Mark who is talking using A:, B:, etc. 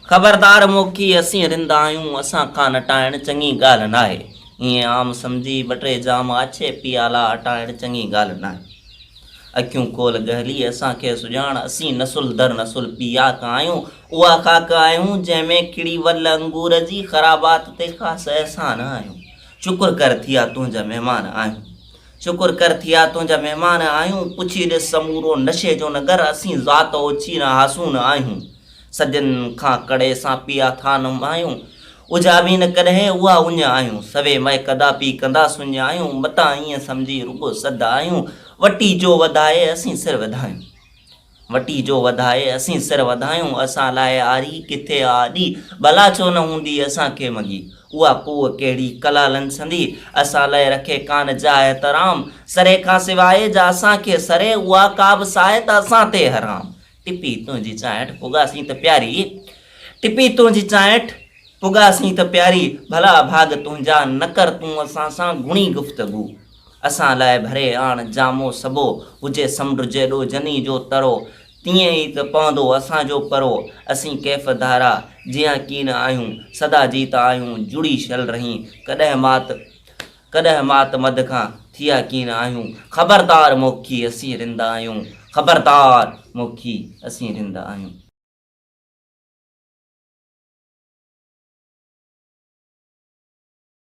A: ख़बरदार मोकी असीं रिंदा आहियूं, असां खां नटाइण चङी ॻाल्हि नाहे। ईअं आम सम्झी ॿ टे जाम आछे पियाला हटाइण चङी ॻाल्हि नाहे। अखियूं खोल गहली असांखे सुञाण, असीं नसुल दर नसुल पियाक आहियूं। उहा खाक आहियूं जंहिंमें खिड़ी वल अंगूर जी, ख़राबात ते ख़ासि अहसान आहियूं। शुकुर कर थिया तुंहिंजा महिमान आहियूं, शुकुर कर थिया तुंहिंजा महिमान आहियूं। पुछी ॾिस समूरो नशे जो नगर, असीं ज़ात ओछी न हासून आहियूं। सदियुनि खां कड़े सां पिया था नमायूं, उजाबी न कॾहिं उहा उञ आहियूं। सवे मए कदापि कंदा सुञ आहियूं, मतां ईअं सम्झी रुगो सद आहियूं। वटी जो वधाए असीं सिर वधायूं, वटी जो वधाए असीं सिर वधायूं। असां लाइ आरी किथे आॾी, भला छो न हूंदी असांखे मॻी। उहा कूअ कहिड़ी कला लंसंदी, असां लाइ रखे कान जाइ तराम। सरे खां सवाइ जा असांखे सरे, उहा का बि साए त असां ते हराम। टिपी तुंहिंजी चांहिट पुगासीं त प्यारी, टिपी तुंहिंजी चांहिट पुगासीं त प्यारी। भला भाग तुंहिंजा न कर तूं असां सां घुणी गुफ़्तगू। असां लाइ भरे आण जामो सबो, हुजे समुंड जेॾो जनी जो तरो। तीअं ई त पवंदो असांजो परो, असीं कैफ़ धारा जियां कीन आहियूं। सदा जीत आहियूं जुड़ी शल रही, कॾहिं मात मद खां थिया कीन आहियूं। ख़बरदार मोखी असीं रिंदा आहियूं, ख़बरदार मोखी असीं रिंदा आहियूं।